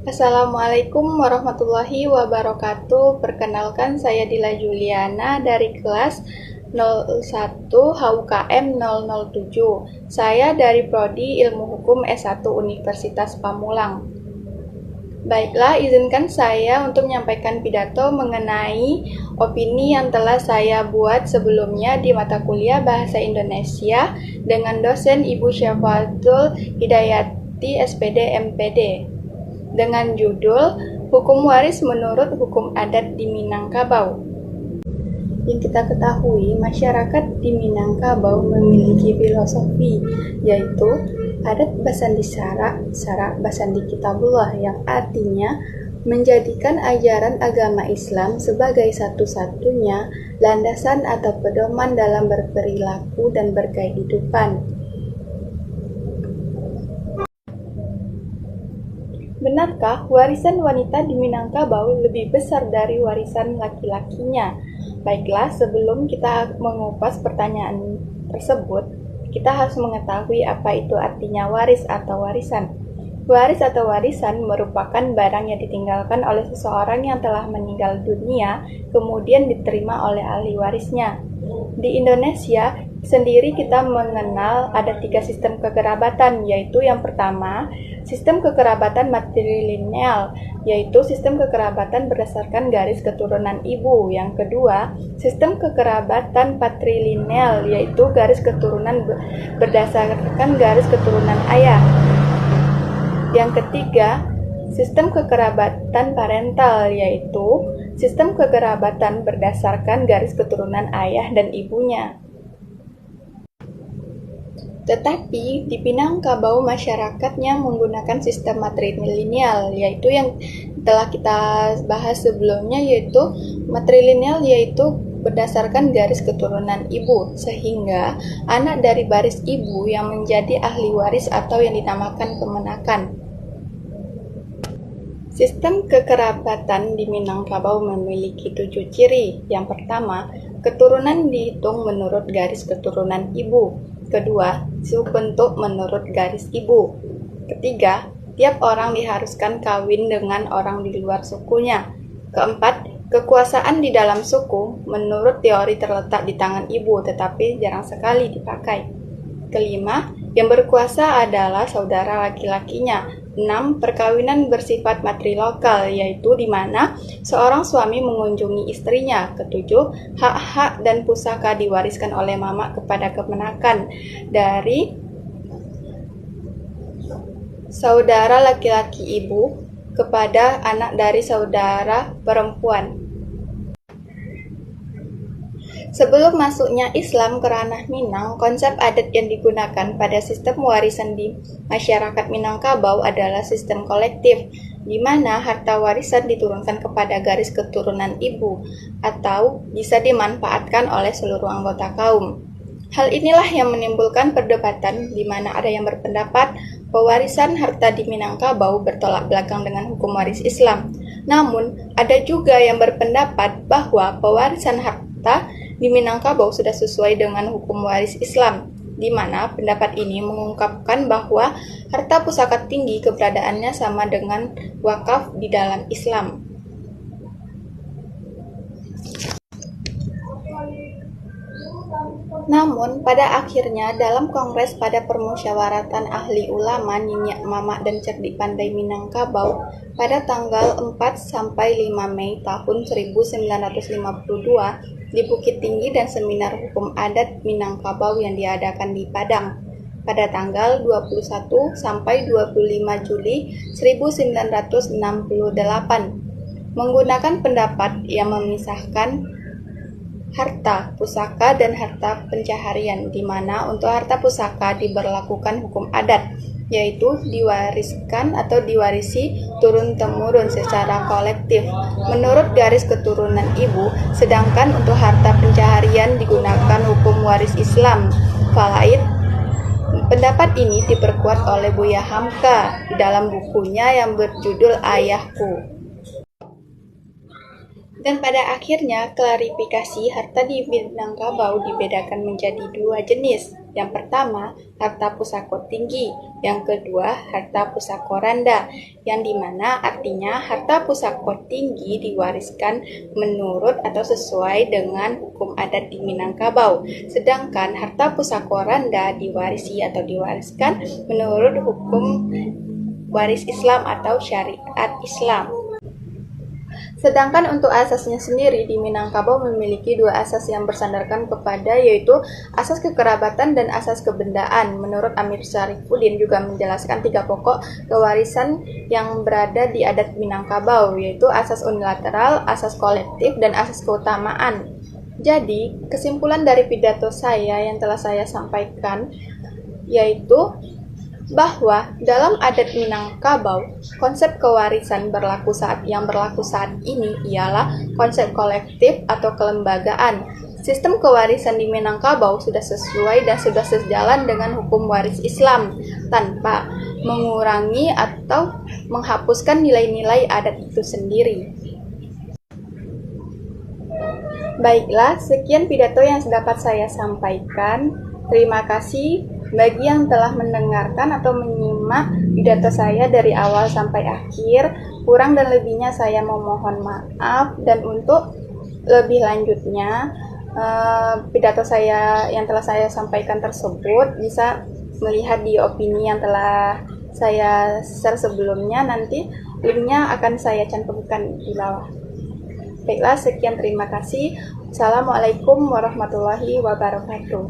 Assalamualaikum warahmatullahi wabarakatuh. Perkenalkan, saya Dila Juliana dari kelas 01 HUKM 007. Saya dari Prodi Ilmu Hukum S1 Universitas Pamulang. Baiklah, izinkan saya untuk menyampaikan pidato mengenai opini yang telah saya buat sebelumnya di mata kuliah Bahasa Indonesia dengan dosen Ibu Syafatul Hidayati SPD MPD dengan judul Hukum Waris Menurut Hukum Adat di Minangkabau. Yang kita ketahui, masyarakat di Minangkabau memiliki filosofi, yaitu adat basandi syara basandi kitabullah, yang artinya menjadikan ajaran agama Islam sebagai satu-satunya landasan atau pedoman dalam berperilaku dan berkehidupan. Benarkah warisan wanita di Minangkabau lebih besar dari warisan laki-lakinya? Baiklah, sebelum kita mengupas pertanyaan tersebut, kita harus mengetahui apa itu artinya waris atau warisan. Waris atau warisan merupakan barang yang ditinggalkan oleh seseorang yang telah meninggal dunia, kemudian diterima oleh ahli warisnya. Di Indonesia sendiri kita mengenal ada 3 sistem kekerabatan, yaitu yang pertama, sistem kekerabatan matrilineal, yaitu sistem kekerabatan berdasarkan garis keturunan ibu. Yang kedua, sistem kekerabatan patrilineal, yaitu garis keturunan berdasarkan garis keturunan ayah. Yang ketiga, sistem kekerabatan parental, yaitu sistem kekerabatan berdasarkan garis keturunan ayah dan ibunya. Tetapi di Minangkabau masyarakatnya menggunakan sistem matrilineal, yaitu yang telah kita bahas sebelumnya, yaitu matrilineal yaitu berdasarkan garis keturunan ibu, sehingga anak dari baris ibu yang menjadi ahli waris atau yang dinamakan kemenakan. Sistem kekerabatan di Minangkabau memiliki 7 ciri. Yang pertama, keturunan dihitung menurut garis keturunan ibu. Kedua, suku bentuk menurut garis ibu. Ketiga, tiap orang diharuskan kawin dengan orang di luar sukunya. Keempat, kekuasaan di dalam suku menurut teori terletak di tangan ibu, tetapi jarang sekali dipakai. Kelima, yang berkuasa adalah saudara laki-lakinya. 6. Perkawinan bersifat matrilokal, yaitu di mana seorang suami mengunjungi istrinya. Ketujuh, hak-hak dan pusaka diwariskan oleh mama kepada kemenakan dari saudara laki-laki ibu kepada anak dari saudara perempuan. Sebelum masuknya Islam ke ranah Minang, konsep adat yang digunakan pada sistem warisan di masyarakat Minangkabau adalah sistem kolektif, di mana harta warisan diturunkan kepada garis keturunan ibu, atau bisa dimanfaatkan oleh seluruh anggota kaum. Hal inilah yang menimbulkan perdebatan, di mana ada yang berpendapat pewarisan harta di Minangkabau bertolak belakang dengan hukum waris Islam. Namun, ada juga yang berpendapat bahwa pewarisan harta di Minangkabau sudah sesuai dengan hukum waris Islam, di mana pendapat ini mengungkapkan bahwa harta pusaka tinggi keberadaannya sama dengan wakaf di dalam Islam. Namun, pada akhirnya dalam kongres pada permusyawaratan ahli ulama Nyinyek Mamak dan Cerdik Pandai Minangkabau pada tanggal 4-5 Mei tahun 1952 di Bukit Tinggi dan Seminar Hukum Adat Minangkabau yang diadakan di Padang pada tanggal 21-25 Juli 1968 menggunakan pendapat yang memisahkan harta pusaka dan harta pencaharian, di mana untuk harta pusaka diberlakukan hukum adat, yaitu diwariskan atau diwarisi turun-temurun secara kolektif menurut garis keturunan ibu, sedangkan untuk harta pencaharian digunakan hukum waris Islam, falaid. Pendapat ini diperkuat oleh Buya Hamka di dalam bukunya yang berjudul Ayahku. Dan pada akhirnya, klarifikasi harta di Minangkabau dibedakan menjadi dua jenis. Yang pertama, harta pusako tinggi. Yang kedua, harta pusako rendah. Yang dimana artinya harta pusako tinggi diwariskan menurut atau sesuai dengan hukum adat di Minangkabau. Sedangkan harta pusako rendah diwarisi atau diwariskan menurut hukum waris Islam atau syariat Islam. Sedangkan untuk asasnya sendiri di Minangkabau memiliki dua asas yang bersandarkan kepada, yaitu asas kekerabatan dan asas kebendaan. Menurut Amir Syarifuddin juga menjelaskan tiga pokok kewarisan yang berada di adat Minangkabau, yaitu asas unilateral, asas kolektif, dan asas keutamaan. Jadi, kesimpulan dari pidato saya yang telah saya sampaikan yaitu bahwa dalam adat Minangkabau, konsep kewarisan yang berlaku saat ini ialah konsep kolektif atau kelembagaan. Sistem kewarisan di Minangkabau sudah sesuai dan sudah sejalan dengan hukum waris Islam tanpa mengurangi atau menghapuskan nilai-nilai adat itu sendiri. Baiklah, sekian pidato yang dapat saya sampaikan. Terima kasih bagi yang telah mendengarkan atau menyimak pidato saya dari awal sampai akhir. Kurang dan lebihnya saya memohon maaf, dan untuk lebih lanjutnya pidato saya yang telah saya sampaikan tersebut bisa melihat di opini yang telah saya share sebelumnya. Nanti linknya akan saya cantumkan di bawah. Baiklah, sekian, terima kasih. Assalamualaikum warahmatullahi wabarakatuh.